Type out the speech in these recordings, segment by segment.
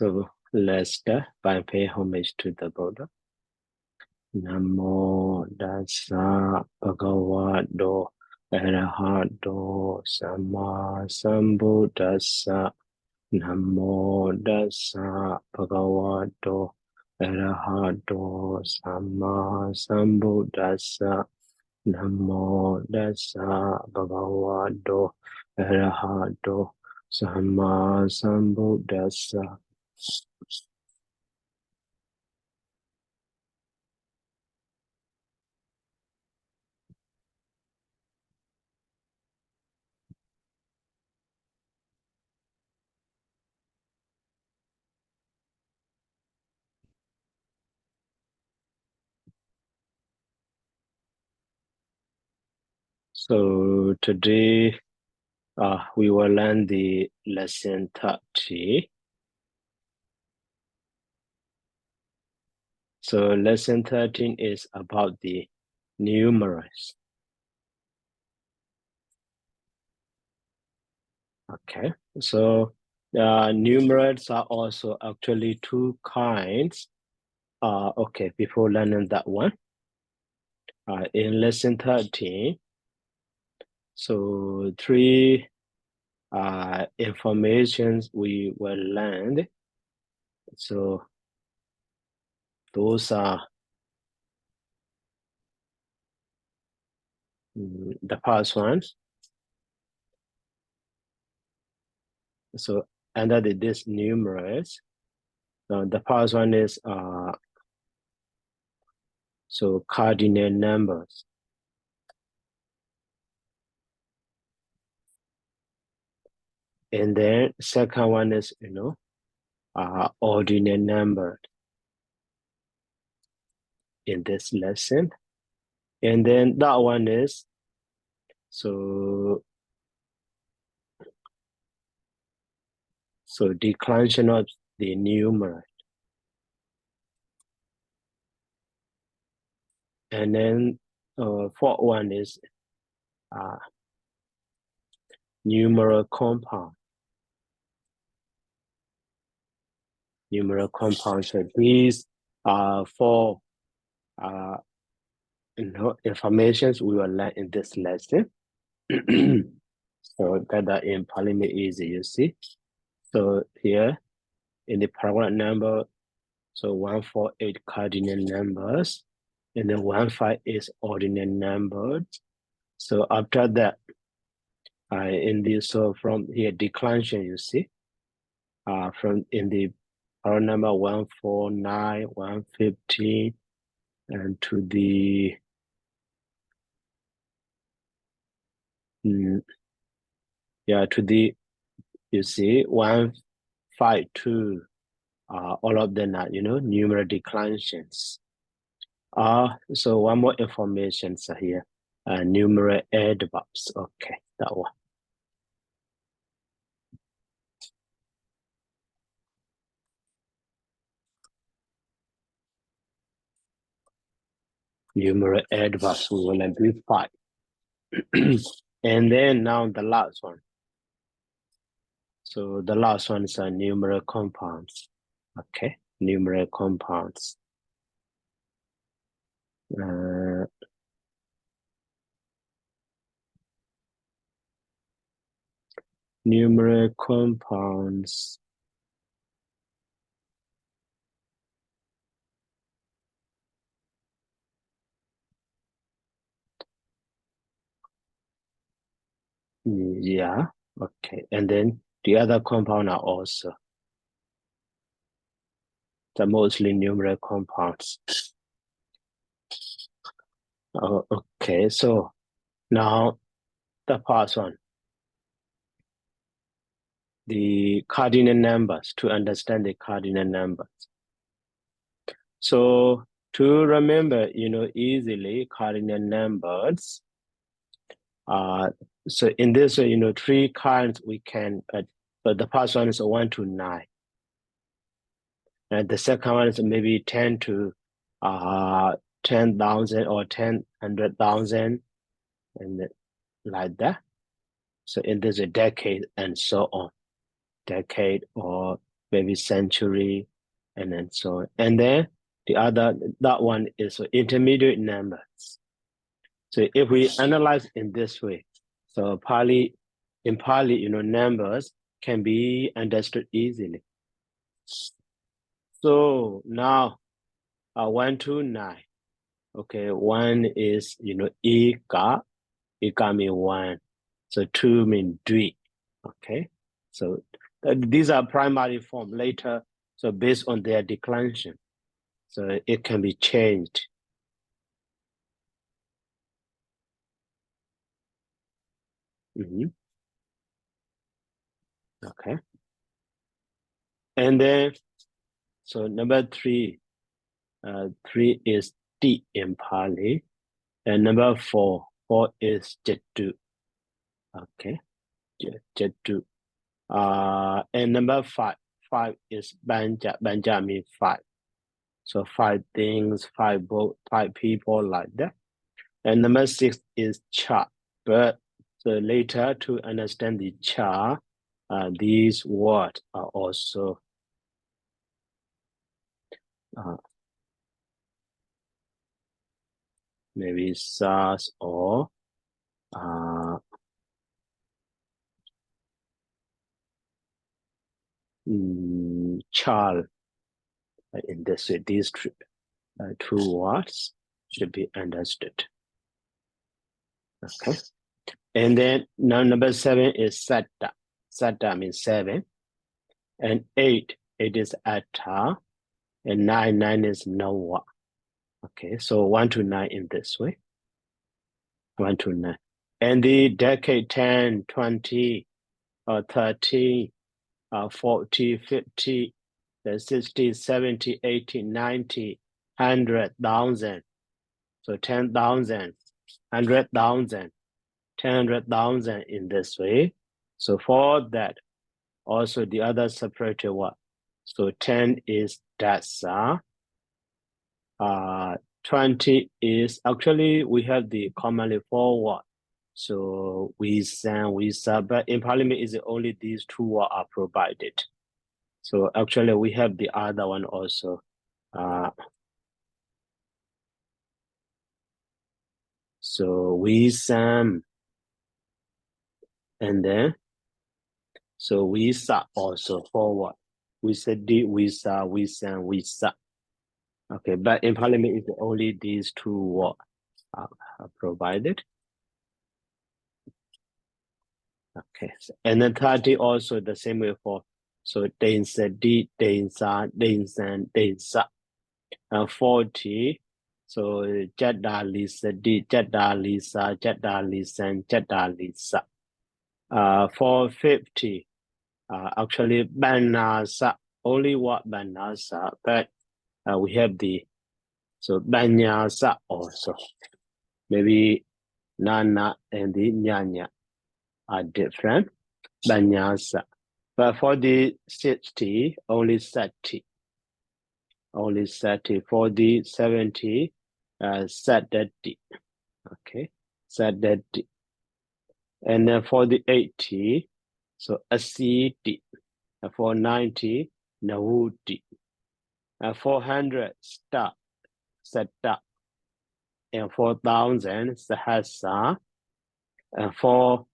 So let's start by paying homage to the Buddha. Namo Dassa Bhagavato Arahato Sama Sambuddhassa. Namo Dassa Bhagavato Arahato Sama Sambuddhassa. Namo Dassa Bhagavato Arahato Sama Sambuddhassa. So today we will learn the lesson 30. So lesson 13 is about the numerals. Okay, so numerals are also actually two kinds. Okay, before learning that one, in lesson 13, so three informations we will learn. So those are the first ones. So under this numerals, the first one is so cardinal numbers. And then second one is, ordinal numbers in this lesson. And then that one is, so declension of the numeral. And then fourth one is numeral compound. Numeral compound. So these are four informations we will learn in this lesson. So that in polymer easy, you see. So here in the paragraph number, so 148 cardinal numbers, and then 15 is ordinal numbers. So after that, in this, so from here declension, you see, from in the paragraph number 149, 150, and to the to the, you see, 152. All of them are, numeral declensions. So one more information here. Numeral adverbs. Okay, that one. Numeral adverbs, we will amplify. And then now the last one. So the last one is numeral compounds. Okay, numeral compounds. Numeral compounds. Yeah, okay. And then the other compound are also the mostly numeral compounds. Oh, okay, so now the first one, the cardinal numbers, to understand the cardinal numbers. So to remember, easily cardinal numbers, so in this, three kinds we can, but the first one is 1 to 9. And the second one is maybe 10 to 10,000 or 100,000, and like that. So in this a decade and so on. Decade or maybe century, and then so on. And then that one is intermediate numbers. So if we analyze in this way, so in Pali, numbers can be understood easily. So now 1 to 9. Okay, 1 is ika mean 1. So 2 mean 3. Okay, so these are primary form later. So based on their declension, so it can be changed. Okay, and then so number 3, 3 is D in Pali, and number 4 is Jettu. Okay, Jettu. And number 5 is Banja. Banja means 5. So 5 things, 5 people like that. And number 6 is Cha. But so later to understand the Cha, these words are also maybe SARS or Charles. In this way, these two words should be understood. Okay. And then now number 7 is Satta. Satta means 7. And 8 is Atta. And 9 is Noah. Okay, so 1 to 9 in this way. 1 to 9. And the decade 10, 20, 30, 40, 50, 60, 70, 80, 90, 100,000. So 10,000, 100,000, 10,000 in this way. So for that, also the other separated one. So 10 is dasa. 20 is actually we have the commonly forward. So we sub, but in Parliament is only these two are provided. So actually we have the other one also. So we sum, and then so we sub also forward. We said D, we sum, we sum, we sub. Okay, but in Parliament is only these two are provided. Okay, and then 30 also the same way for, so Dain said D, Dain sa, Dain san, Dain sa. 40, so Jada Lisa D, Jada Lisa, Jada Lisan, Jada Lisa. For 50, actually Banasa, only what Banasa, but we have the, so Banyasa also. Maybe Nana and the Nyanya are different. Banyasa. But for the 60, only 30. Only 30. For the 70, Saturday. Okay, Saturday. And then for the 80, so Asidi. For 90, Nahudi. 400, Sta, Sata. And 4,000, Sahasa. And for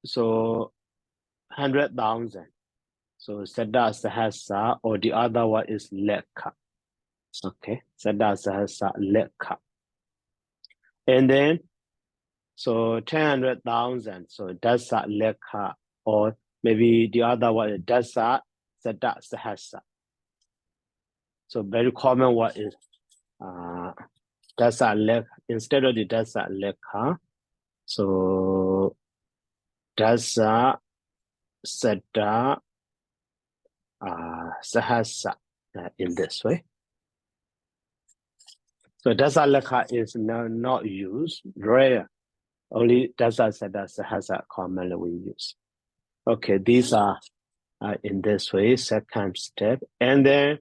so 100,000. So Sada Sahasa, or the other one is Lekha. Okay, Sada Sahasa Lekha. And then so 10,000. So Dasa Lekha, or maybe the other one is Dasa Sada Sahasa. So very common one is Dasa Lekha instead of the Dasa Lekha. So Dasa Sada Sahasa in this way. So Dasa Lekha is not used, rare. Only Dasa Sada Sahasa commonly we use. Okay, these are in this way, second step. And then,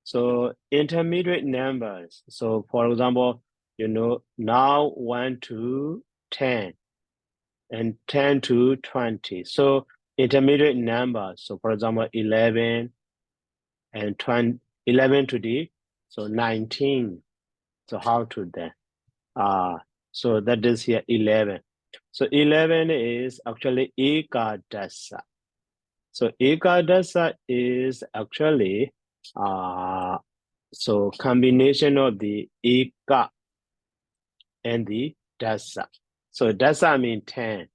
so intermediate numbers. So for example, now 1 to 10 and 10 to 20. So intermediate number. So for example, 11 and 20, 11 to the, so 19. So how to then? So that is here 11. So 11 is actually ekadasa. So ekadasa is actually so combination of the eka and the dasa. So dasa mean 10,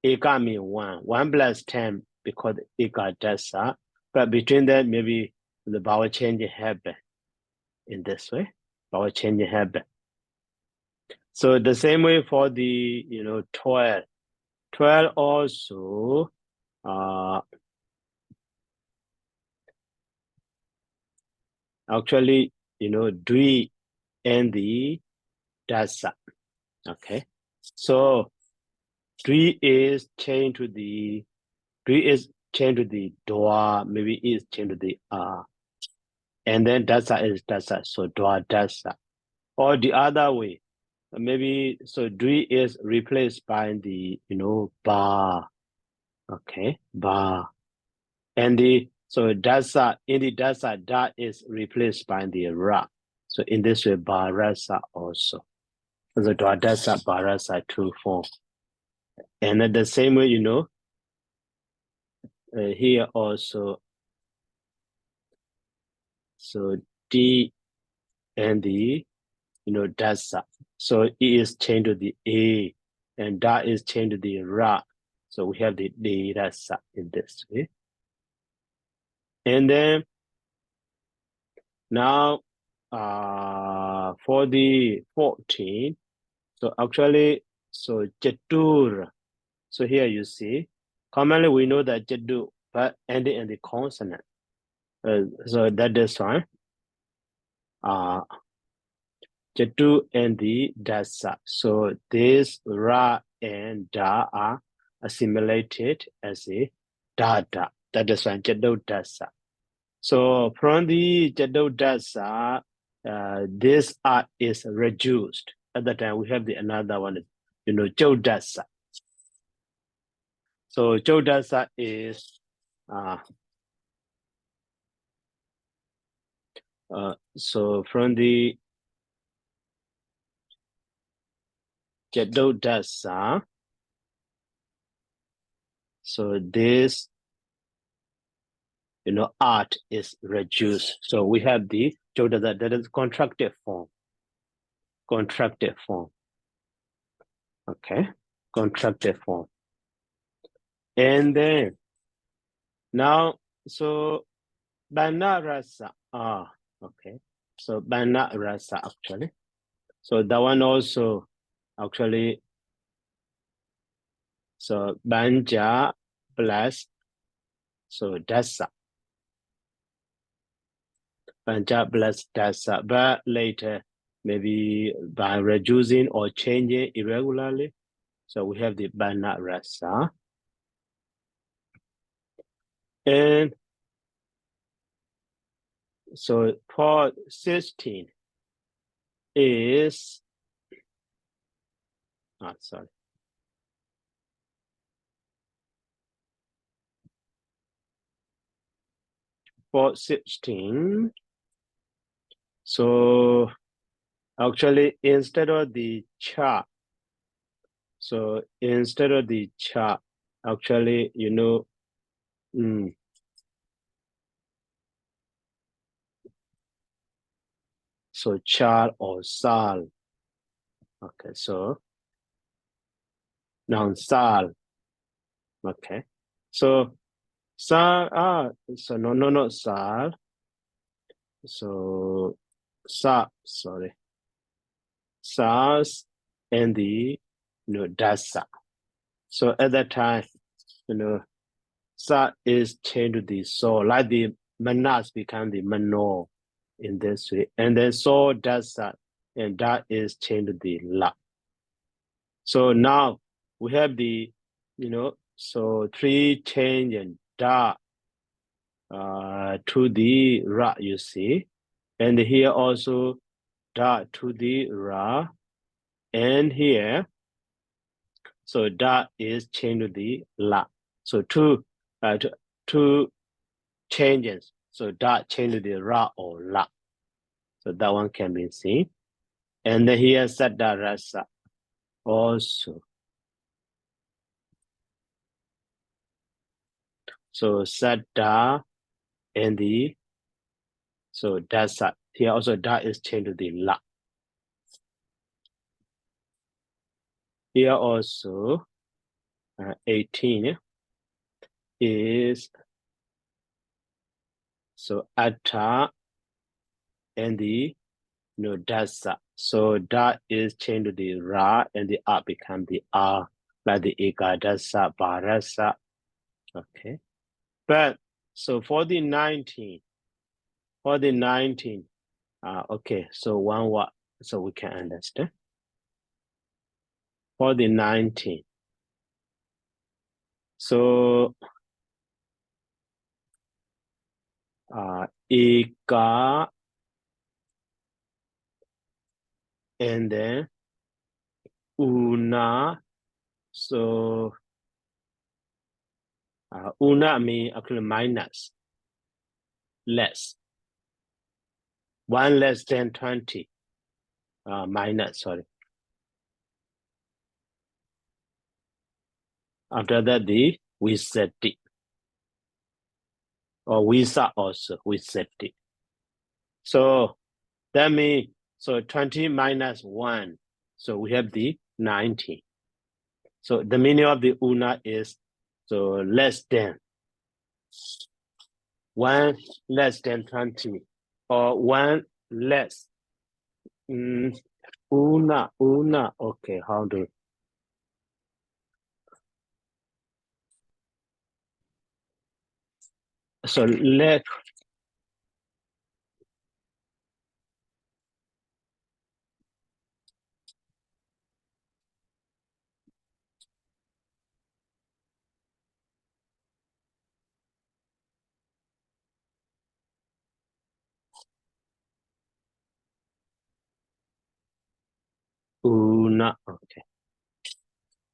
eka mean 1. 1 plus 10 because ekadasa. But between that, maybe the vowel change happen in this way. Vowel change happen. So the same way for the 12. 12 also actually dwi and the dasa. Okay. So dwi is changed to the dwa, maybe is changed to the and then dasa is dasa. So dwa dasa. Or the other way. Maybe so dwi is replaced by the ba. Okay, ba. And so dasa, in the dasa, da is replaced by the ra. So in this way, barasa also. So dasa, barasa, true form. And at the same way, here also, so d and the, dasa. So e is changed to the a, and da is changed to the ra. So we have the dasa in this way. And then now for the 14, so actually, so jatur. So here you see, commonly we know that jadu, but ending in the consonant. So that is fine. Jadu and the dasa. So this ra and da are assimilated as a dada. That is fine. Jadu dasa. So from the jadu dasa, this art is reduced. At the time, we have the another one, jodasa. So jodasa is so from the jodasa, so this art is reduced. So we have the jodasa, that is contracted form. Contracted form. Okay, contracted form. And then now, so banarasa. Okay. So banarasa actually. So that one also actually. So banja plus so dasa. Banja plus dasa. But later, maybe by reducing or changing irregularly. So we have the banarasa. And so for 16 is, sorry. For 16, so actually instead of the cha, so instead of the cha, actually, so char or sal. Okay, so noun sal. Okay, so sal, so no, sal. So sorry. Sals and the dasa. So at that time, sa is changed to the so, like the manas become the mano in this way. And then so dasa, and that is changed to the la. So now we have the, so 3 change and da to the ra, you see. And here also da to the ra. And here, so da is changed to the la. So 2 two changes. So that change to the ra or la. So that one can be seen. And then here Saddha Rasa also. So Saddha and the so Dasa. Here also that is changed to the la. Here also 18 is so Atta and the Dasa. So that is changed to the ra and the a become the r, like the Ekadasa, Bharasa. Okay. But so for the 19, okay, so one what so we can understand. For the 19. So Eka and then Una. So Una means actually minus, less. 1 less than 20. Minus, sorry. After that, the we set it. Or we saw also, we set it. So that means, so 20 minus 1. So we have the 19. So the meaning of the Una is so less than 1 less than 20 or 1 less. Una, okay, how do so let Una, okay.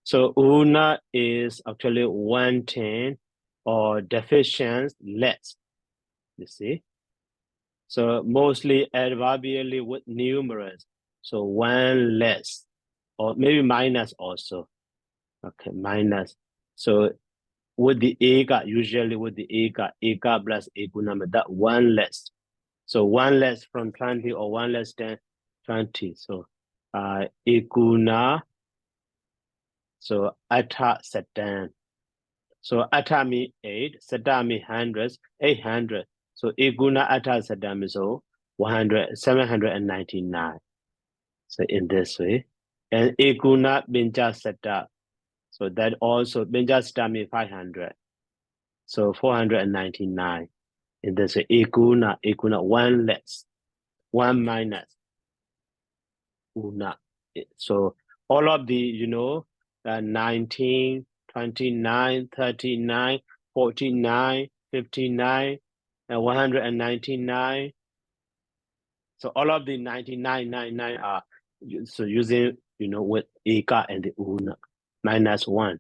So Una is actually 110 or deficient less, you see. So mostly adverbially with numerals. So 1 less or maybe minus also. Okay, minus. So with the ega, usually with the ega plus egu number, that 1 less. So 1 less from 20 or 1 less than 20. So eguna. So atta satan. So atta means 8, satan means hundreds, 800. So eguna atta satan is 799. So in this way. And eguna binja sata. So that also binja sata means 500. So 499. In this way, eguna, 1 less, 1 minus, una. So all of the, 19, 29, 39, 49, 59, and 199. So all of the 99 are so using, with eka and the una, minus 1,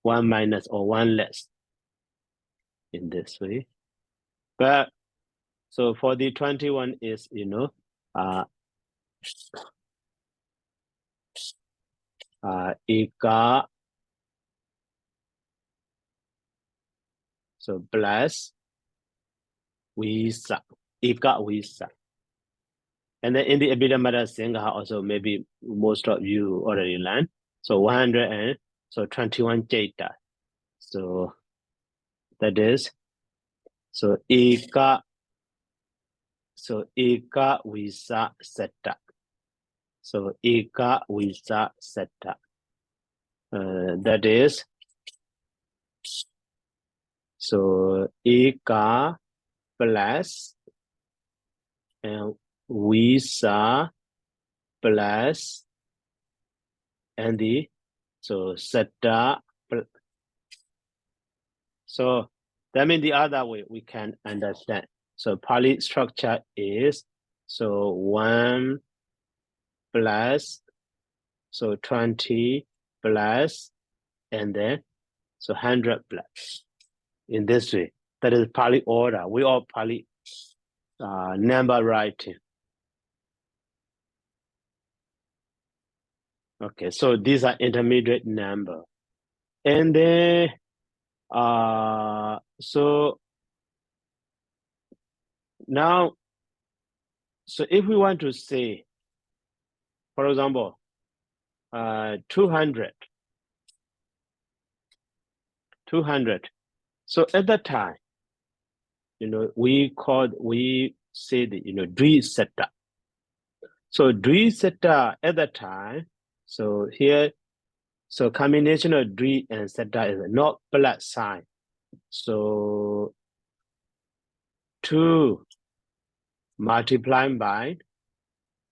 1 minus or 1 less in this way. But so for the 21 is, eka, so plus Wisa, eka Wisa. And then in the Abhidhamma Sangha also maybe most of you already learned. So 121 Chaita. So that is so eka Wisa Setta. So eka Wisa Setta. That is so eka plus and Wisa plus and the so Setta. So that means the other way we can understand. So Pali structure is so 1 plus so 20 plus and then so 100 plus. in this way. That is Pali order. We all Pali number writing. Okay, so these are intermediate number. And then, so now, so if we want to say, for example, 200. So at that time, we said, Dri Seta. So Dri Seta at that time, so here, so combination of Dri and Seta is not plus sign. So 2 multiplied by,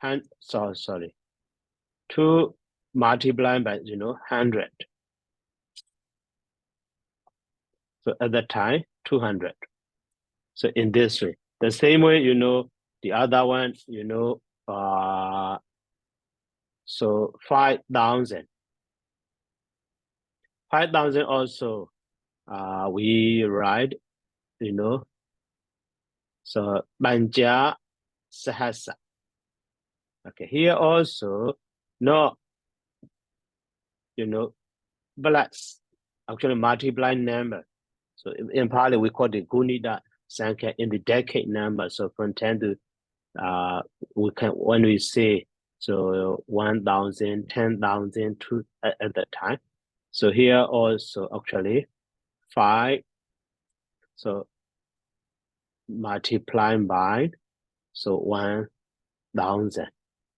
2 multiplied by, 100. So at that time, 200. So in this way, the same way, the other one, so 5,000. 5,000 also, we write, so Banja Sahasa. Okay, here also, no, plus, actually multiply number. So in Pali, we call it Gunida Sankhya in the decade number. So from 10 to, when we say, so 1,000, 10,000, 2 at that time. So here also actually 5, so multiplying by, so 1,000,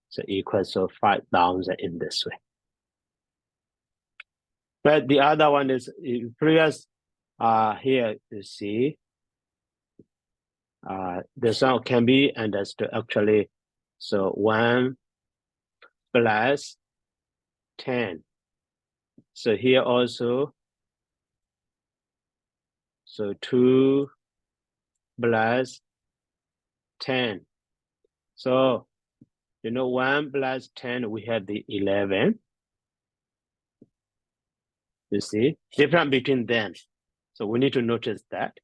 so equals to 5,000 in this way. But the other one is previous, here you see, this one can be understood actually, so 1 plus 10. So here also, so 2 plus 10. So, 1 plus 10, we have the 11. You see, difference between them. So we need to notice that.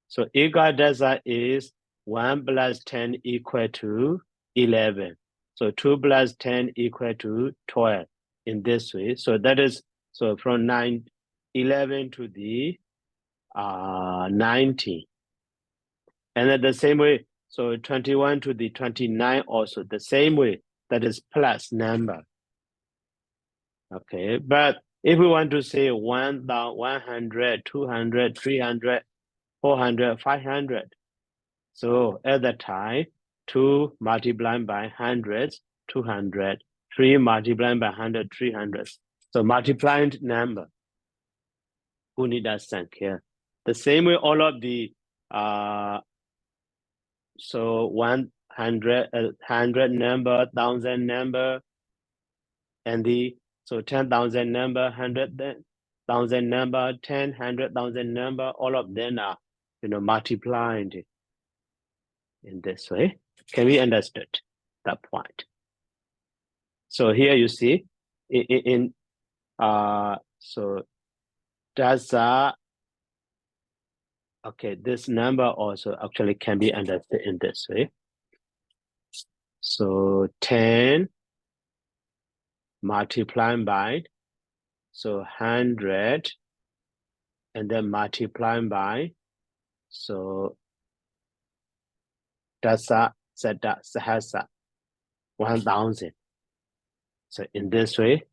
So Ega Dasa is 1 plus 10 equal to 11. So 2 plus 10 equal to 12 in this way. So that is, so from 11 to the 19. And then the same way, so 21 to the 29 also the same way, that is plus number. Okay, but if we want to say 100, 200, 300, 400, 500, so at that time, 2 multiplied by hundreds, 200, 3 multiplied by 100, 300. So multiplying number, Unida Sankhya. The same way all of the, so 100, 100 number, 1,000 number, and the, so 10,000 number, 100,000 number, 10, 100,000 number, all of them are, multiplied in this way. Can we understood that point? So here you see, so that's okay, this number also actually can be understood in this way. So 10 multiplied by, so 100, and then multiplied by, so Dasa, Sada, Sahasa, 1,000. So in this way,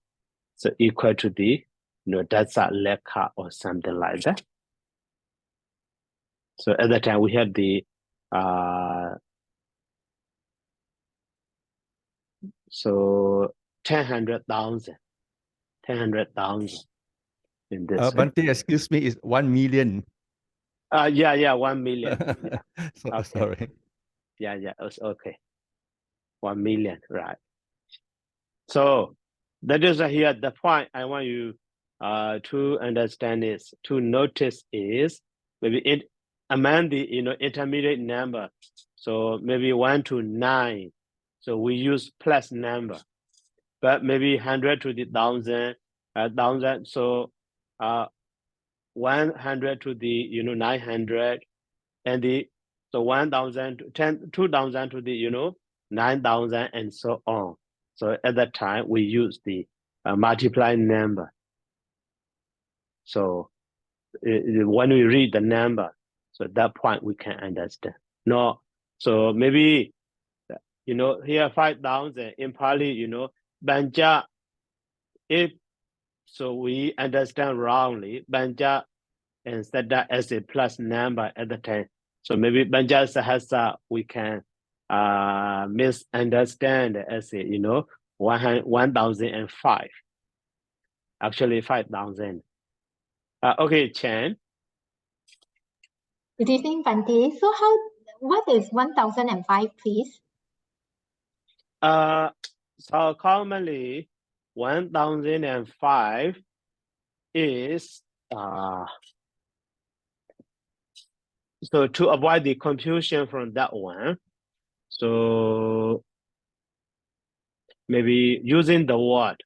so equal to the, Dasa Lekha or something like that. So at that time we have the, so 10,000 in this way. Bante, excuse me, is 1 million. Yeah, 1 million. Yeah. Okay. Sorry. Yeah, it's okay. 1 million, right? So that is here the point I want you to understand is, to notice is, maybe among the intermediate number, so maybe 1 to 9, so we use plus number, but maybe 100 to the 1,000, 1,000, so 100 to the 900, and the 1000 to 2000 to the 9000, and so on. So at that time we use the multiplying number. So when we read the number, so at that point we can understand. No, so maybe here 5000 in Pali, Banja, if so we understand wrongly, Banja instead that as a plus number at the time. So maybe Banja Sahasa we can misunderstand as a 1005. Actually 5000. Okay, Chen. Good evening, Bante. So what is 1005, please? So commonly 1005 is so to avoid the confusion from that one, so maybe using the word.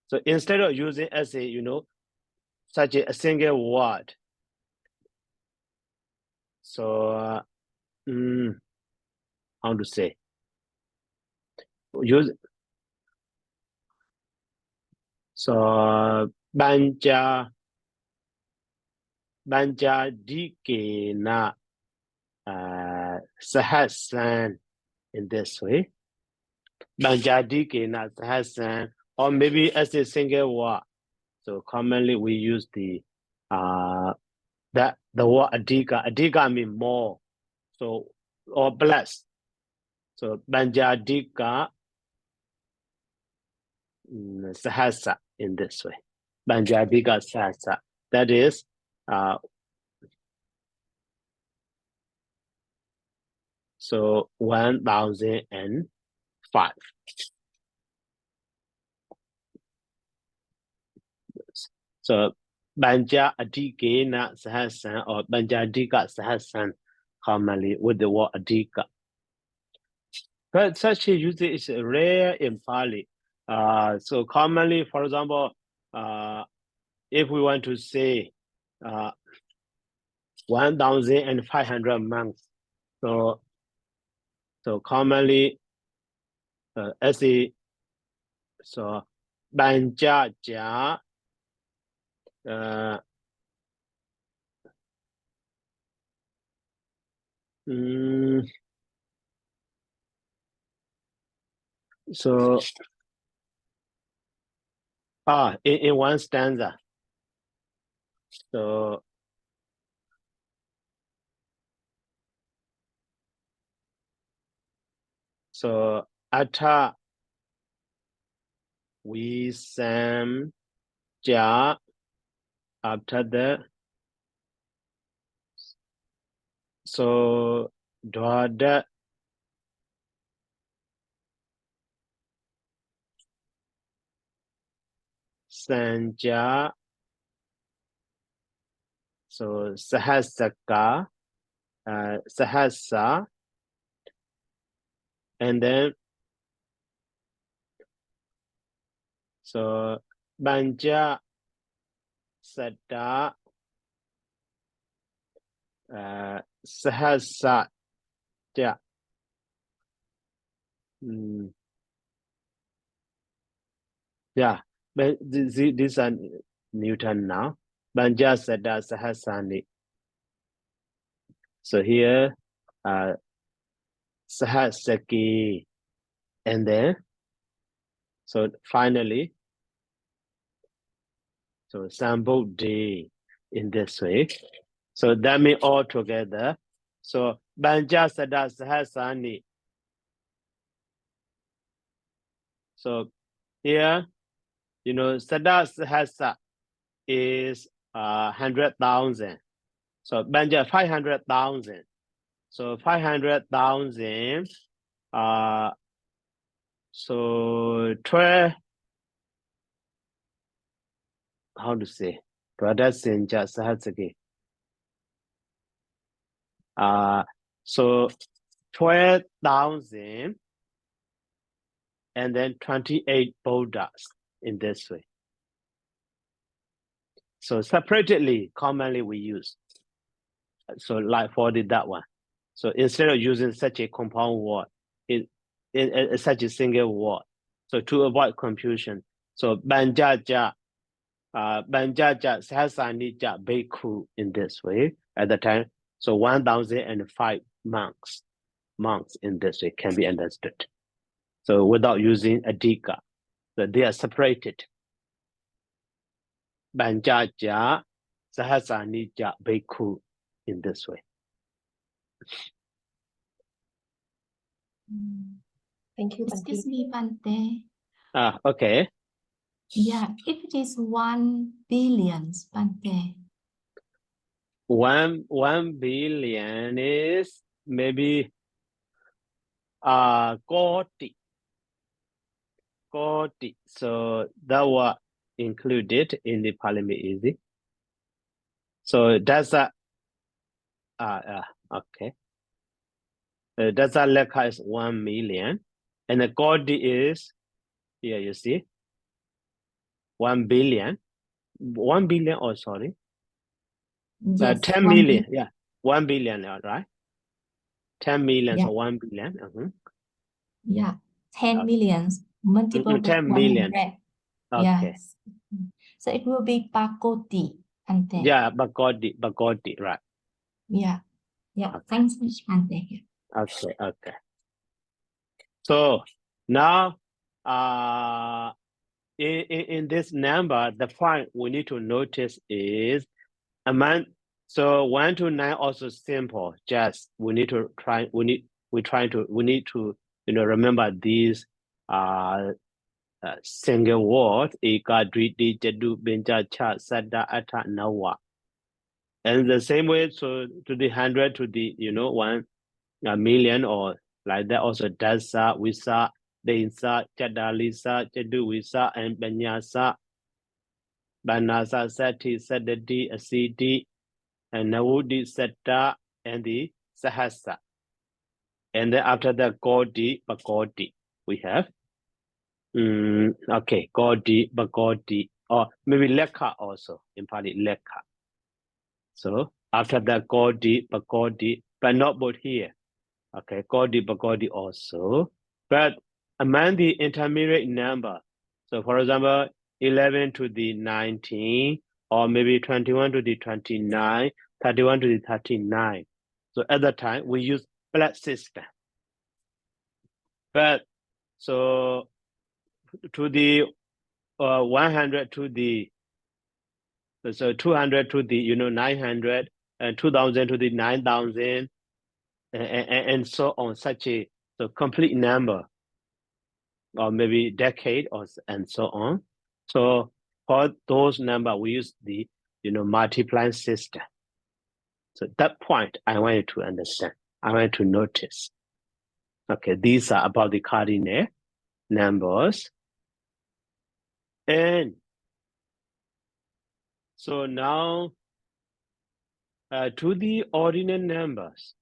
So instead of using as a such a single word, so how to say, use so banja dikena sahasan, in this way. Banja dikena sahasan, or maybe as a single word. So commonly we use the word adhika. Adhika means more, so or blessed. So banja dika sahasa, in this way. Banja dika sahasa. That is so 1005. So Banja Adhikena Sahasan or Banja Adhika Sahasan, commonly with the word Adhika. But such a usage is rare in Pali. So commonly, for example, if we want to say 1500 monks, so commonly as a so Banja Ja so in one stanza, so Atha we sam ja, after that, so Dwada Sanja, so Sahasaka, Sahasa, and then so Banja Sada, Sahasa, yeah. Yeah, but these are Newton now. Banja Sada Sahasani. So here, Sahasaki, and then, so finally, so Sambodhi, in this way. So that means all together. So Banja Sada Sahasani. So here, Sada Sahasa is 100,000. So Banja 500,000. So 500,000. So 12. How to say? Brother Senja Sahasaki. So 12,000 and then 28 Buddhas, in this way. So separately, commonly we use. So like for that one. So instead of using such a compound word, it's such a single word. So to avoid confusion. So banjaja, sahasanija bhikkhu in this way at the time. So 1,005 monks in this way can be understood. So without using a dika, so they are separated. Banjaja, sahasanija bhikkhu in this way. Thank you, Excuse Bante. me, Bante. Okay. Yeah, if it is 1 billion, Bante. 1 billion is maybe Koti. So that was included in the Parliament easy. So that's a okay. That's a lekha is 1 million, and the Koti is here. You see, 1 billion. 1 billion. Oh, sorry. Yes, 10 1 million. billion. Yeah, 1 billion. Right. 10 million. Yeah. So 1 billion. Yeah, 10 millions multiple 10 with million. 100. Okay. Yes. So it will be Pakoti, Bante. Yeah, Bhagodi, right. Yeah. Yeah. Okay. Thanks much, Bante. Okay. So now, in this number, the point we need to notice is amount. So 1 to 9 also simple. Just we need to remember these single words. Eka, driti, jadu, benja, cha, sada, ata, nawa. And the same way, so to the 100 to the 1 million or like that also dasa, wisa, densa, chadalisa, chaduwisa, and banyasa, banasa, sati, sadati, asiti, and nawudi, setta, and the sahasa. And then after that, Godi, Bagodi, we have. Okay, Godi, Bagodi, or maybe Lekha also, in Pali, Lekha. So after that, Godi, Bagodi, but not both here. Okay, Godi, Bagodi also. But among the intermediate number, so for example, 11 to the 19, or maybe 21 to the 29, 31 to the 39. So at that time, we use flat system. But so to the 100 to the, so 200 to the 900, and 2000 to the 9000, and so on, such a complete number, or maybe decade, and so on. So for those number, we use the multiplying system. So that point I want you to understand. I want you to notice. Okay, these are about the cardinal numbers. And so now to the ordinal numbers.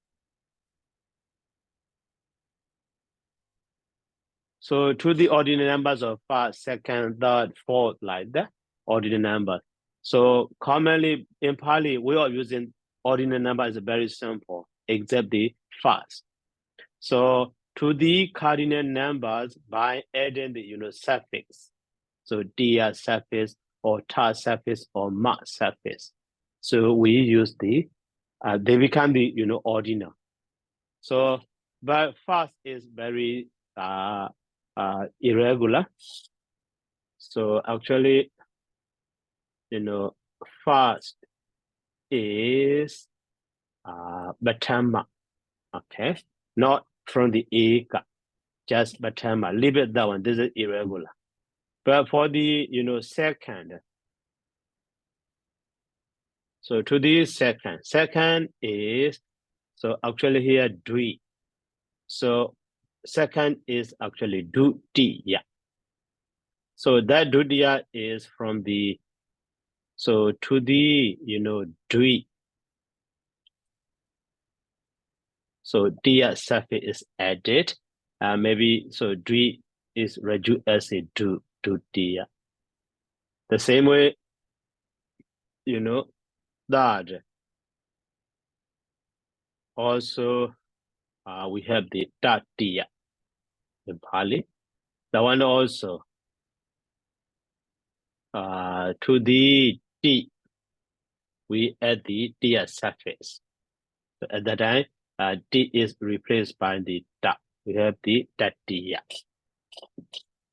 So to the ordinal numbers of first, second, third, fourth, like that, ordinal number. So commonly in Pali, we are using ordinal number is very simple, except the first. So to the cardinal numbers by adding the suffix. So dia suffix or ta suffix or ma suffix. So we use the they become the ordinal. So but first is very irregular. So actually, first is Batama, okay? Not from the Eka, just Batama. Leave it that one. This is irregular. But for the second, so to the second is, so actually here Dui. So second is actually Dudiya. So that Dudiya is from the, so to the Dui. So dia suffix is added. Maybe so Dui is reduced as a do dia. The same way you know, that also we have the Tatiya in Pali. That one also to the D, we add the Diya suffix. So at that time, D is replaced by the Da. We have the Tatiya.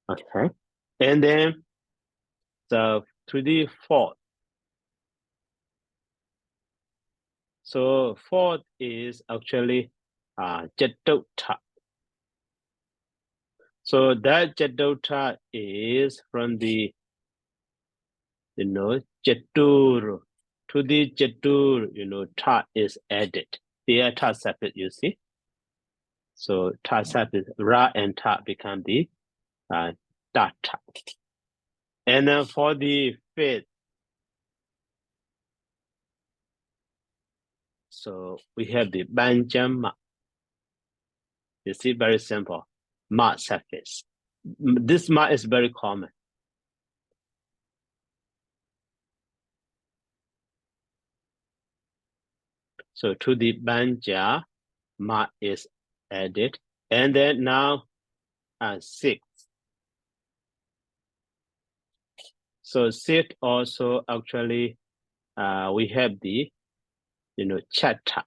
Okay. And then the to the fourth. So fourth is actually Jatota. So that Jatota is from the, you know, Jatur. To the Jatur, you know, Ta is added. The Ta suffix, you see. So Ta suffix, Ra and Ta become the Data. And then for the fifth, so we have the Banjama. You see, very simple. Ma suffix. This Ma is very common. So to the Banja, Ma is added. And then now six. So six also actually we have the, you know, Chata.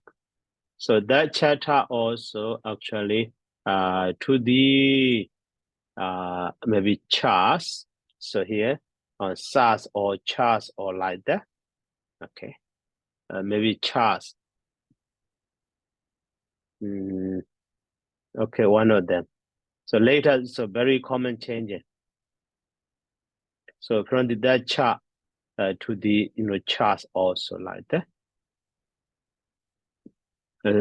So that Chata also actually to the maybe Chas. So here on Sas or Chas or like that. Okay. Maybe Chas. Okay, one of them. So later, so very common changes. So from that chart to the, you know, charts also like that.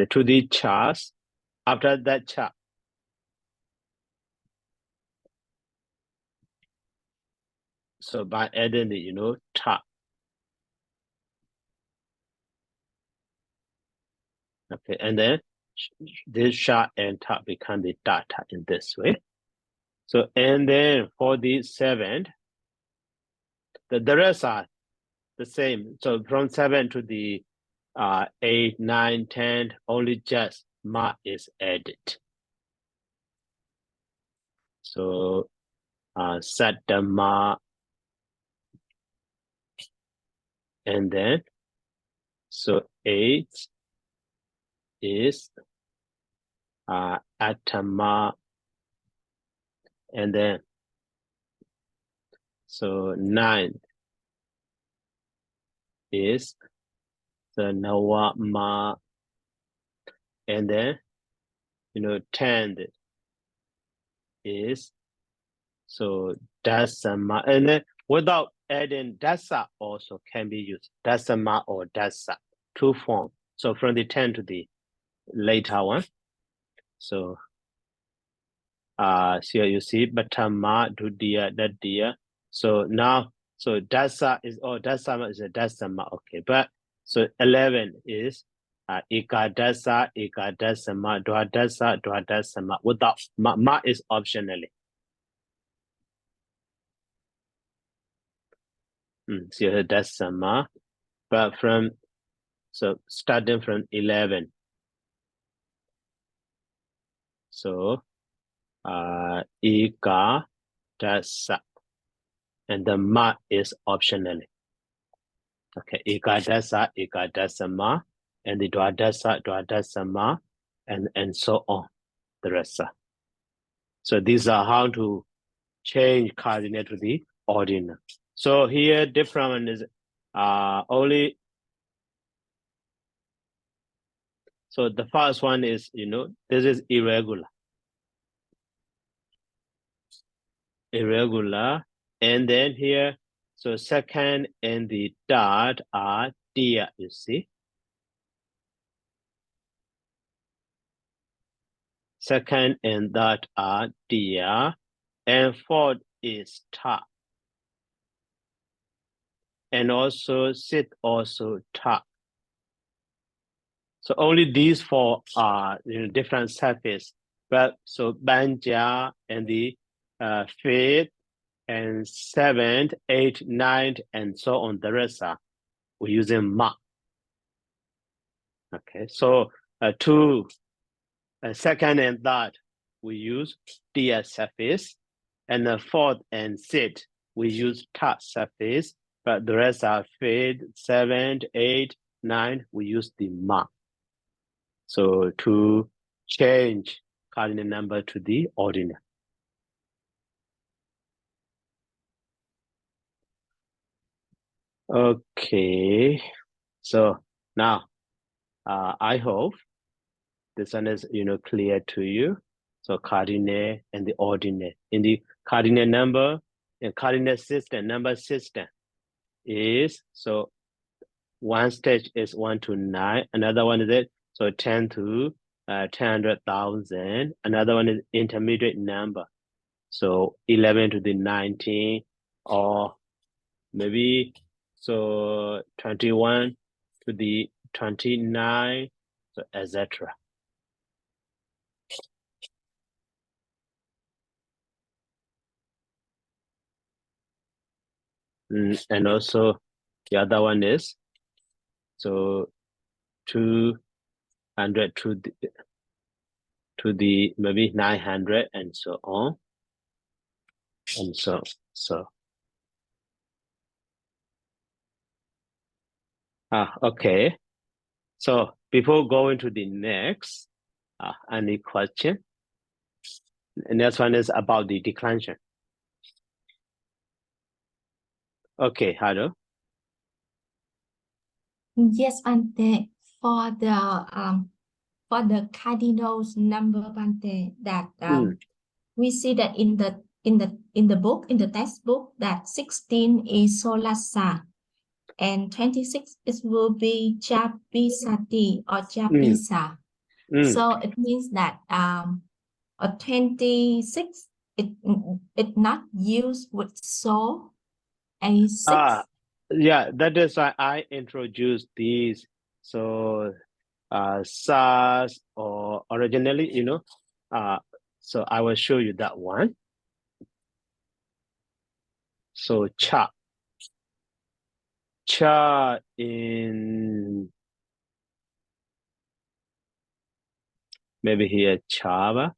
To the charts, after that chart. So by adding the, you know, chart. Okay, and then this chart and chart become the data in this way. So, and then for the seventh, the rest are the same. So from 7 to the 8, 9, 10, only just Ma is added. So set the Ma, and then so 8 is Atama, and then so 9 is the Nawama, and then, you know, 10 is so Dasama, and then without adding Dasa also can be used, Dasama or Dasa, two forms. So from the 10 to the later one. So here you see Batama, Dudia, Dadia. So now, so Dasa is, oh, Dasama is a Dasama, okay. But so 11 is Ikadasa, Ikadasama, Dwadasa, Dwadasama. Without Ma is optionally. So here Dasama, but from, so starting from 11. So Ika Dasa, and the Ma is optionally. Okay, Ikadasa, Ikadasama, and the Dwadasa, Dwadasama, and so on, the rest. So these are how to change cardinal to the ordinal. So here different one is only, so the first one is, you know, this is irregular. Irregular, and then here, so second and the third are dear, you see. Second and third are dear, and fourth is ta. And also sit also ta. So only these four are, you know, different surface. But so Banja and the fifth and seventh, eighth, ninth, and so on, the rest are we're using ma. Okay, so to second and third, we use ds suffix, and the fourth and sixth, we use ta suffix, but the rest are fifth, seventh, eighth, ninth, we use the ma. So to change cardinal number to the ordinal. Okay, so now I hope this one is clear to you. So cardinal and the ordinal. In the cardinal number and cardinal system, number system is, so one stage is 1 to 9, another one is it, so 10 to 10,000, another one is intermediate number, so 11 to the 19, or maybe so 21 to the 29, so etc. And also the other one is so 200 to the maybe 900 and so on, and so okay. So before going to the next, any question? And next one is about the declension. Okay, hello. Yes, Bante. For the cardinals number, Bante, that we see that in the book, in the textbook, that 16 is Solasa and 26 it will be Japisati or Japisa. So it means that a 26 it not used with so a 6. Yeah, that is why I introduced these. So SARS, or originally, so I will show you that one. So cha in maybe here chava.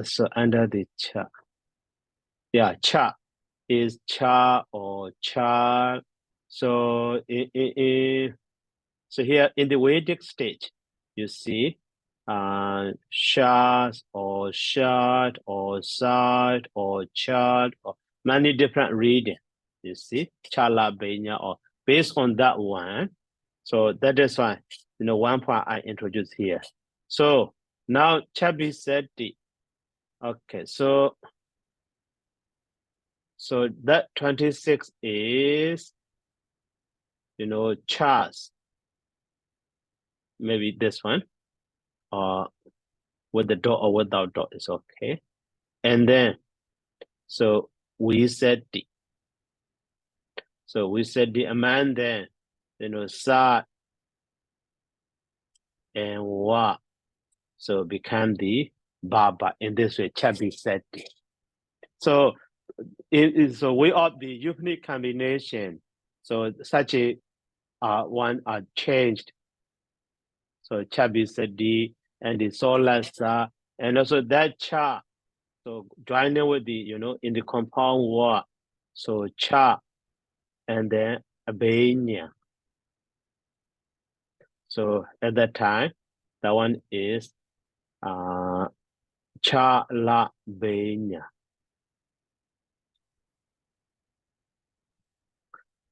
So under the cha, yeah, cha is cha or cha. So so here in the Vedic stage, you see shas or shad or sad or chad, or many different reading. You see chala benya, or based on that one. So that is why one point I introduced here. So now Chabi said the okay, so that 26 is chas, maybe this one, or with the dot or without dot is okay. And then so we said the amount, then sa and wa, so become the baba. In this way Chabi said the. So it is a way of the unique combination. So such a one are changed. So Chabi said the and the solasa, and also that cha, so joining with the in the compound word, so cha and then abenya. So at that time, that one is cha la benya.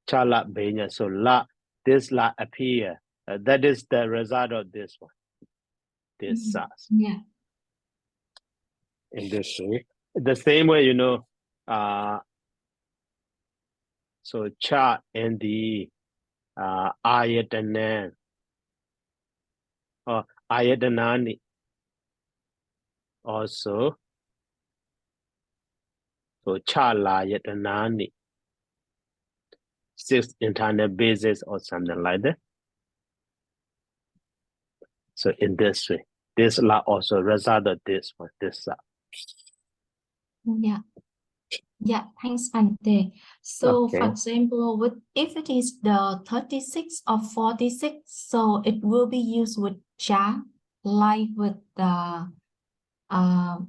Cha la benya. So la, this la appear. That is the result of this one. This sas. Yeah. In this way. The same way, so cha and the ayatanan or ayatanani also. So cha la ayatanani, 6 internal bases or something like that. So in this way, this la also result of this one, this sa. Yeah. Yeah, thanks, Bante. So, for Okay. example, if it is the 36 or 46, so it will be used with cha, like with the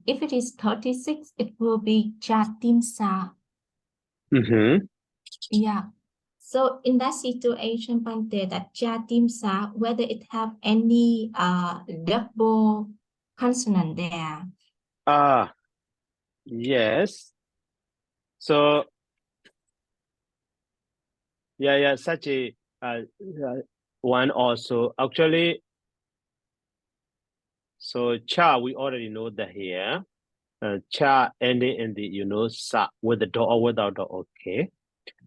if it is 36, it will be cha tim sa. Mm-hmm. Yeah. So in that situation, Bante, that cha tim sa, whether it have any double consonant there. Yes. So yeah, such a one also actually. So cha, we already know that here. Cha ending in the sa with the dot or without the okay.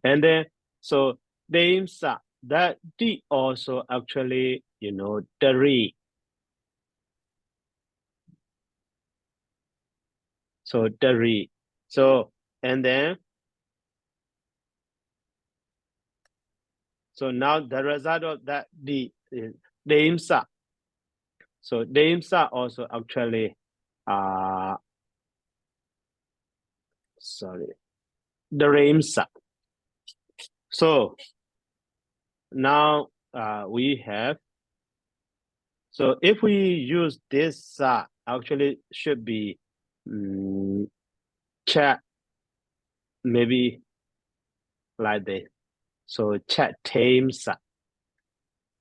And then so name sa that D also actually three. So three. So and then so now the result of that D is name sa. So names are also actually sorry, the names. So now we have, so if we use this actually should be chat maybe like this. So chat teams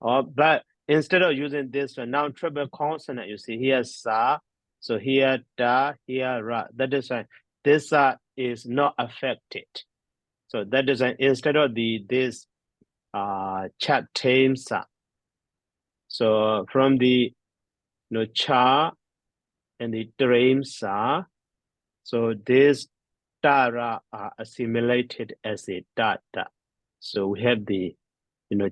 but instead of using this one, now triple consonant, you see here sa, so here da, here ra. That is why this is not affected. So that is why instead of this chat teams so from the cha and the dreams so this dara are assimilated as a data. So we have the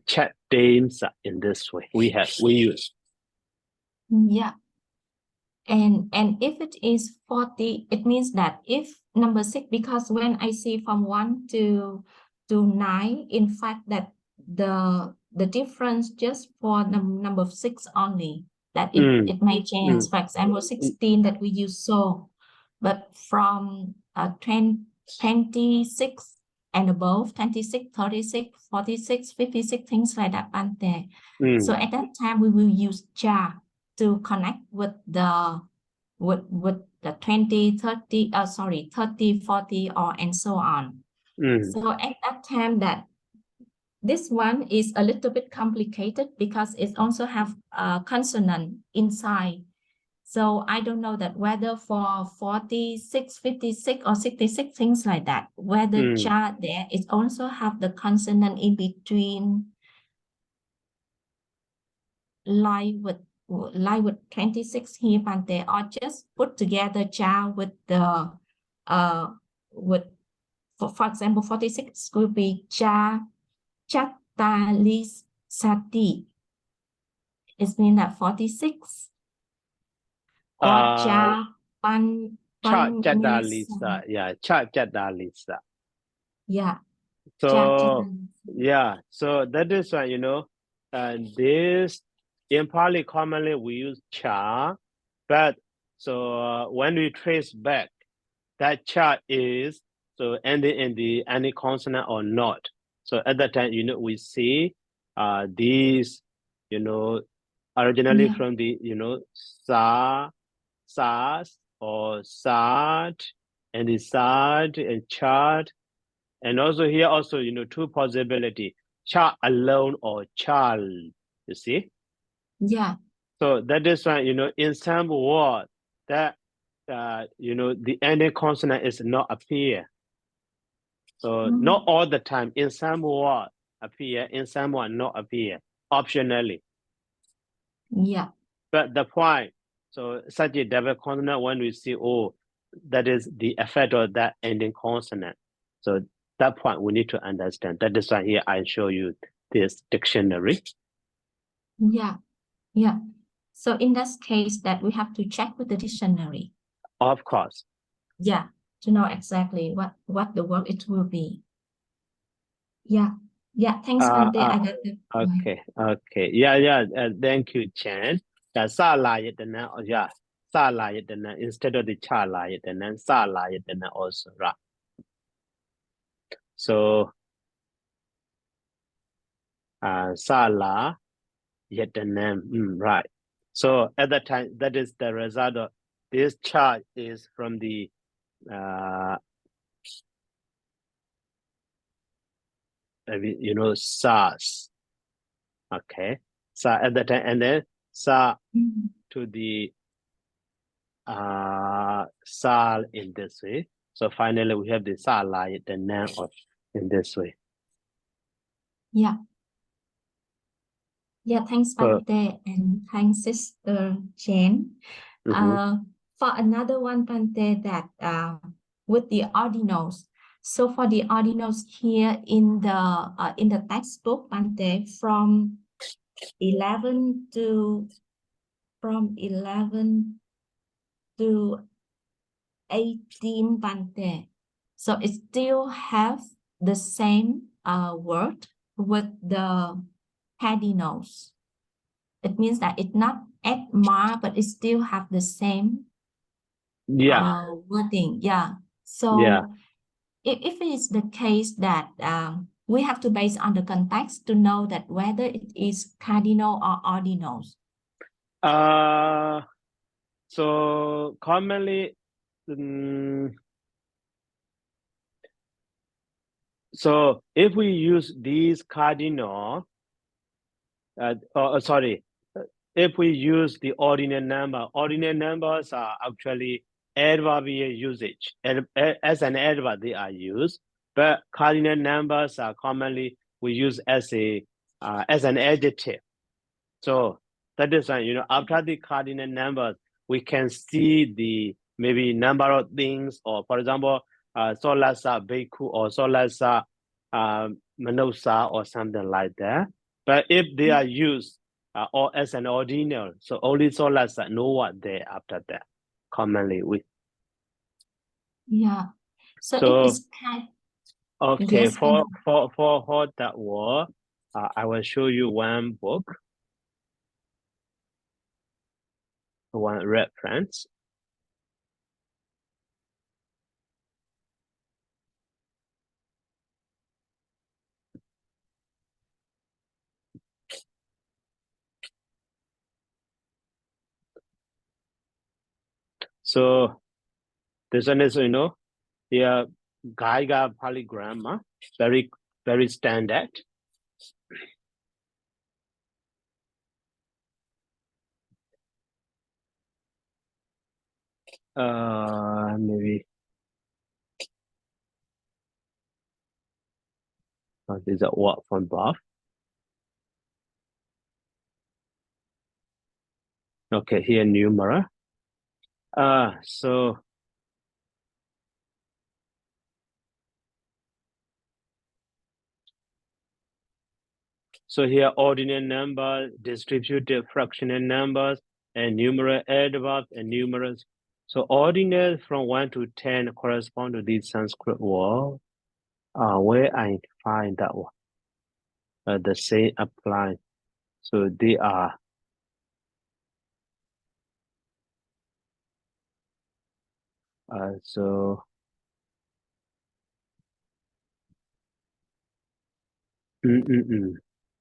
chat teams in this way. We use. Yeah. And if it is 40, it means that if number 6, because when I see from 1 to 9, in fact that the difference just for the number 6 only, that it may change. For example, 16 that we use so, but from 26 and above, 26, 36, 46, 56, things like that, Bante. So at that time we will use cha to connect with the 20, 30, 30, 40, or and so on. So at that time that this one is a little bit complicated because it also have a consonant inside. So I don't know that whether for 46, 56, or 66, things like that, whether cha there it also have the consonant in between, like with 26 here, Bante, or just put together cha with the with for example 46 could be cha chatalis sati. It means that 46 or cha pan cha panisa. cha jadalisa. Yeah. So yeah, so that is why this in Pali commonly we use cha, but so when we trace back, that cha is so ending in the any consonant or not. So at that time, we see these, originally from the sa, sas or sad, and the sad and chart. And also here also, two possibility, cha alone or child, you see? Yeah. So that is why, in some words that, the ending consonant is not appear. So not all the time, in some words appear, in some words not appear, optionally. Yeah. But the point, so such a double consonant, when we see, that is the effect of that ending consonant. So that point we need to understand. That is why here I show you this dictionary. Yeah. Yeah. So in that case that we have to check with the dictionary. Of course. Yeah, to know exactly what the word it will be. Yeah. Yeah, thanks, Bante. I got the point. Okay. Yeah. Thank you, Chan. Sa la yet yeah. Sa la yet instead of the cha la yet sa la yet also, right? So Sala, yet the name, right. So at that time, that is the result of this chart is from the SARS. Okay. So at that time, and then SAR to the SAL in this way. So finally we have the Sala, yet the name of in this way. Yeah. Yeah, thanks, So- Bante, and thanks, Sister Jen. For another one, Bante, that with the ordinals. So for the ordinals here in the textbook, Bante, from 11 to 18, Bante. So it still have the same word with the cardinals. It means that it not add more, but it still have the same wording. Yeah. So Yeah. if it is the case that we have to base on the context to know that whether it is cardinal or ordinals. So commonly, so if we use these cardinal, if we use the ordinal numbers are actually adverbial usage. As an adverb, they are used, but cardinal numbers are commonly we use as an adjective. So that is why, after the cardinal numbers, we can see the maybe number of things, or for example, solasa bhikkhu or solasa manusa or something like that. But if they are used or as an ordinal, so only solasa know what they after that. Commonly we. Yeah. So So if it's kind. okay, Yes, for that word, I will show you one book, one reference. So this one is, here Geiger polygram, very, very standard. Maybe this is a word from above. Okay, here numeral. So here ordinal number, distributive fractional numbers, and numeral adverbs and numerals. So ordinal from 1 to 10 correspond to these Sanskrit word. Where I find that one. The same apply. So they are so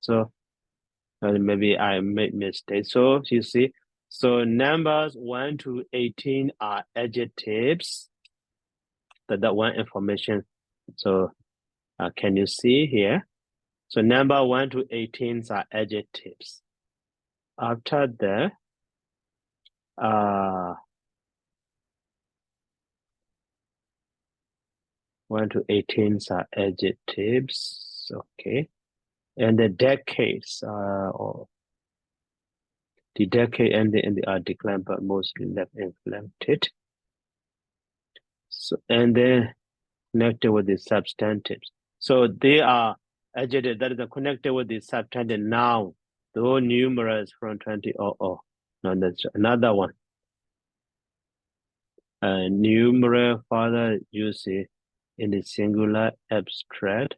so maybe I made mistake. So you see, so numbers 1 to 18 are adjectives. That one information. So can you see here? So number 1 to 18 are adjectives. After that, 1 to 18 are adjectives. Okay, and the decades or the decade and they are declined but mostly left inflected. So and then connected with the substantives. So they are adjective that is connected with the substantive noun. Though numerous from 20 No, that's another one. Numeral further use it in the singular abstract.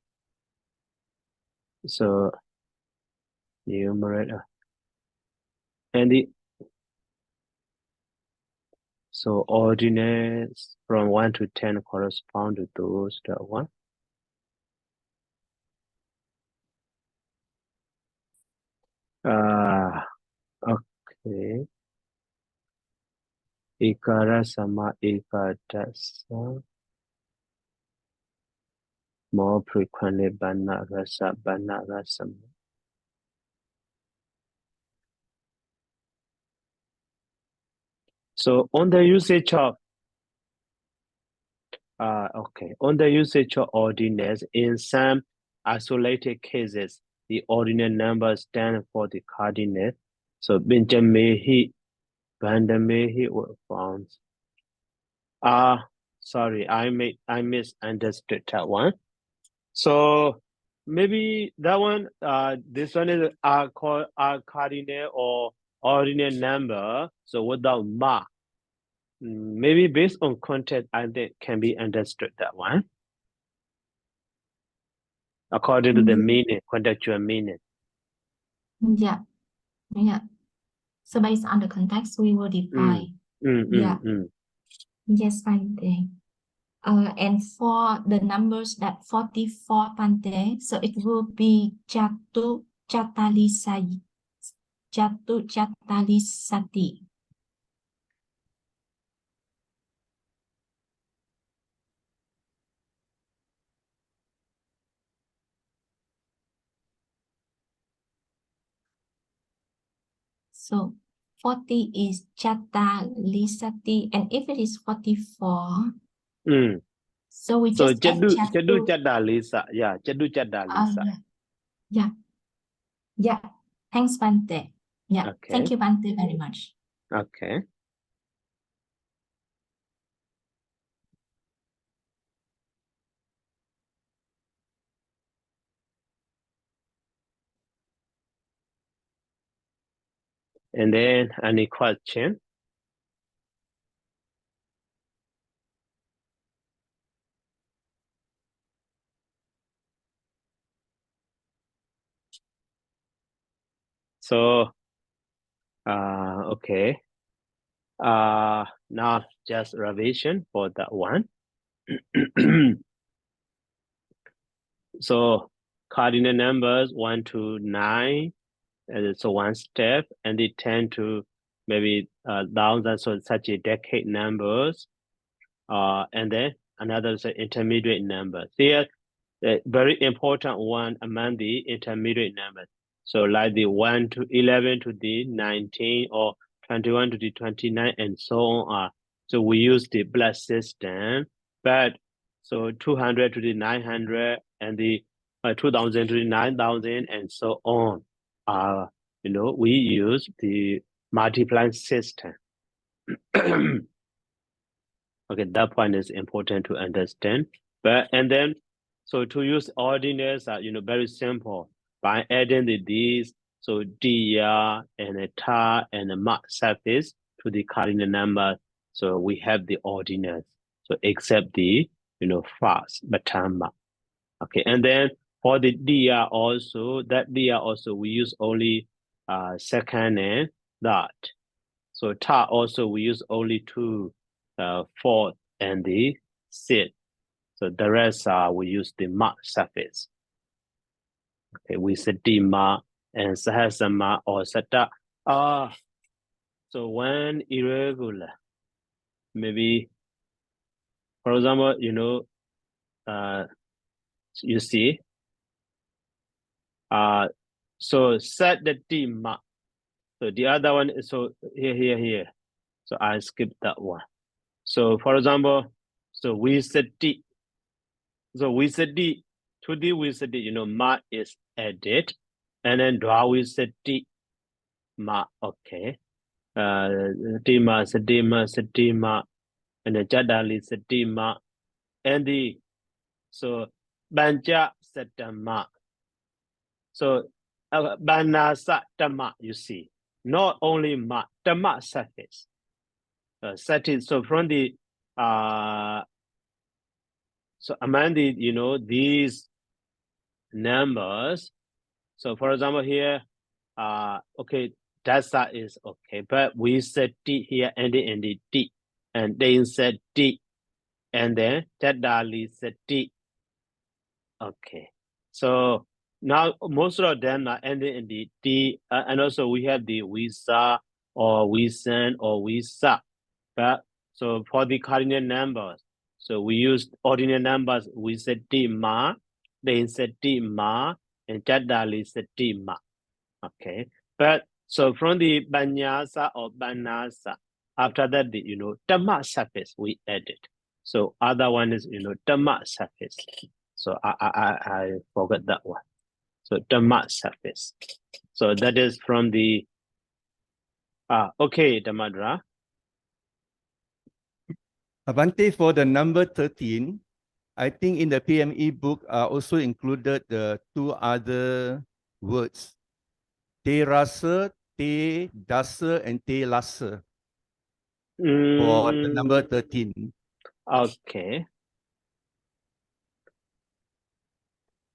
So numeral and the so ordinates from 1 to 10 correspond to those that one. Okay. Ikara sama ikadasa. More frequently bana rasa. So on the usage of on the usage of ordinals, in some isolated cases, the ordinal number stands for the cardinal. So Benjamehi were found. Sorry, I misunderstood that one. So maybe that one, this one is called cardinal or ordinal number. So without ma. Maybe based on context, I think can be understood that one. According to the meaning, contextual meaning. Yeah. So based on the context, we will define. Yes, Bante. And for the numbers that 44 Bante, so it will be Jatu Chatalisati. So 40 is Chatalisati, and if it is 44, so we just add Chadu Chadalisa. Yeah, Chadu Chadalisa. Yeah. Thanks, Bante. Yeah. Okay. Thank you, Bante, very much. Okay. And then any question? So, okay. Now just revision for that one. So cardinal numbers 1 to 9, and so one step, and they tend to maybe thousand, so such a decade numbers, and then another is intermediate number. Here, the very important one among the intermediate numbers. So like the 1 to 11 to the 19 or 21 to the 29 and so on. So we use the blood system, but so 200 to the 900 and the 2000 to the 9000 and so on. We use the multiplying system. Okay, that point is important to understand. And then, so to use ordinals are, very simple by adding the these, so dia and a ta and a mark surface to the cardinal number. So we have the ordinals. So except the, fast batama. Okay, and then for the dia also, we use only second and third. So ta also we use only two, fourth and the sixth. So the rest we use the mark surface. Okay, we said dima and sahasama or sata. So when irregular, maybe for example, you see, so set the dima. So the other one is so here. So I skip that one. So for example, so we said D. So we said D. To D we said D, ma is added. And then dwa we said D. Ma, okay. Dima, sedima. And the jadali sedima. And the, so banja sedama. So banasa dama, you see. Not only ma, dama surface. So from the so among the these numbers, so for example here, okay, dasa is okay, but we said D here and the D, and then said D, and then Tadali said D. Okay, so now most of them are ending in the D, and also we have the Visa or we send, or we sub. But so for the cardinal numbers, so we use ordinal numbers. We say ma, then say ma, and Jadali say ma. Okay, but so from the banyasa or banasa, after that, the dhamma surface we added. So other one is dhamma surface. So I forgot that one. So dhamma surface. So that is from the okay, Dhamadra. Bhante, for the number 13, I think in the PME book also included the two other words, te rasa, te dasa, and te lasa for the number 13. Okay.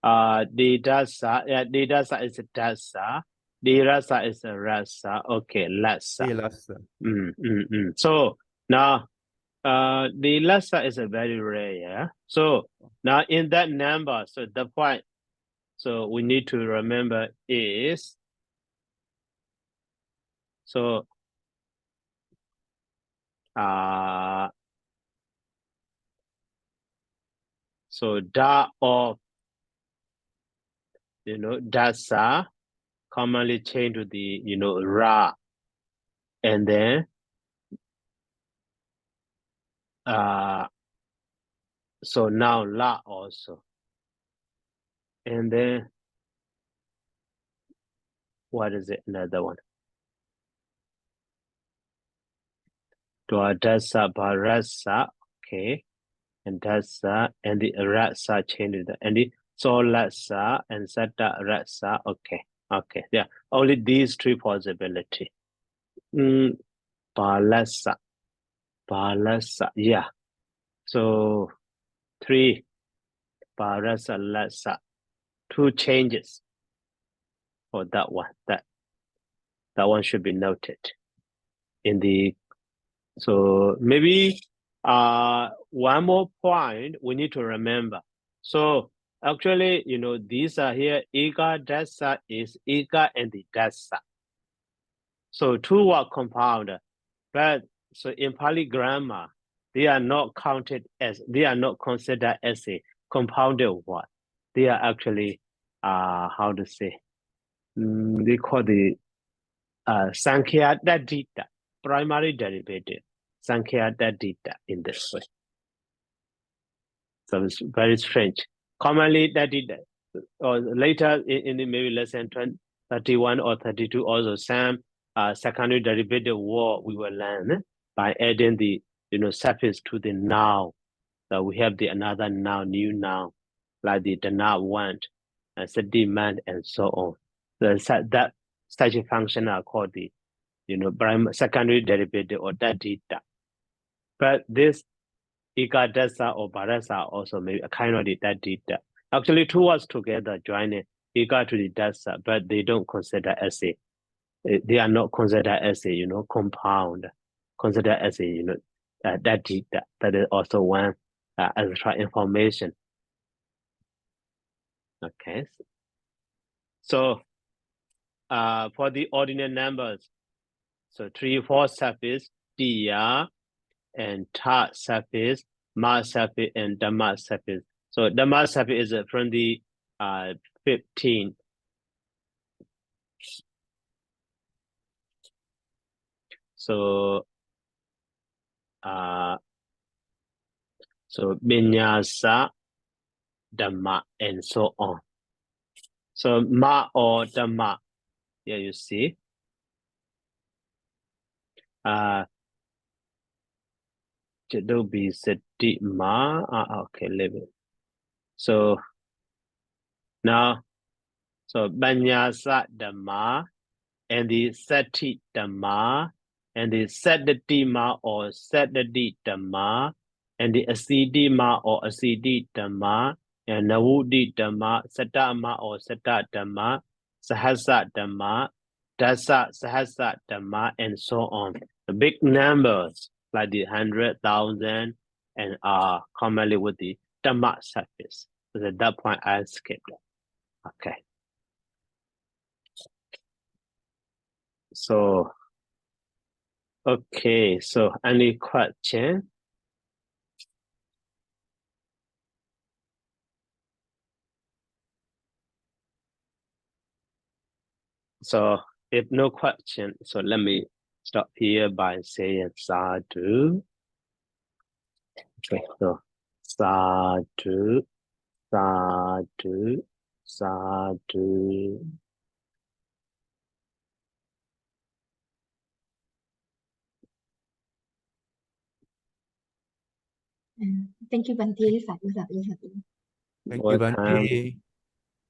The dasa, the dasa is a dasa. The rasa is a rasa. Okay, lasa. Te lasa. So now, the lasa is a very rare. Yeah? So now in that number, so the point, so we need to remember is, so so da of dasa commonly changed to the ra, and then so now la also, and then what is it? Another one. Dasa barasa, okay, and dasa, and the rasa changed, and the solasa and sata rasa, okay, yeah, only these three possibility. Balasa, yeah. So 3 barasa lasa, 2 changes for that one. That one should be noted in the. So maybe one more point we need to remember. So actually, these are here, ega dasa is ega and the dasa. So 2 were compound, but so in Pali grammar, they are not considered as a compounded word. They are actually, how to say, they call the Sankhya Dadita, primary derivative, Sankhya Dadita in this way. So it's very strange. Commonly, Dadita, or later in maybe lesson 31 or 32, also some secondary derivative word we will learn by adding the suffix to the noun. So we have the another noun, new noun, like the noun want, demand, and so on. So that such a function are called the secondary derivative or dadita. But this ika dasa or barasa also maybe a kind of the dadita. Actually, 2 words together joining ika to the dasa, but they don't consider as a. They are not considered as a compound. Considered as a dadita. That is also one extra information. Okay. So for the ordinal numbers, so 3, 4 surface, dia, and ta surface, ma surface, and dhamma surface. So dhamma surface is from the 15. So so vinyasa, dhamma, and so on. So ma or dhamma, here you see. Jadobi sati ma. Okay, leave it. So now, so banyasa dhamma, and the sati dhamma, and the saddhatima or saddhati dhamma, and the asidima or asidi dhamma, and navudi dhamma, satama or sata dhamma, sahasa dhamma, dasa sahasa dhamma, and so on. The big numbers like the 100,000 and are commonly with the dhamma surface. So at that point I skipped. Okay. So Okay, so any question? So if no question, so let me stop here by saying sadhu. Okay, so sadhu, sadhu, sadhu. Thank you, Bante. Sadhu. Thank you, Welcome. Bante.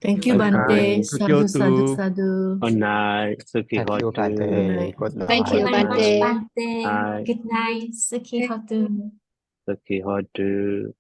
Thank you, Welcome. Bante. Sadhu, sadhu, Kyoto. sadhu. Good night. Sukhi Thank you, hotu. Bante. Good night. Thank you, Very much, Bante. Bante. Bye. Good night. Sukhi hotu. Sukhi hotu.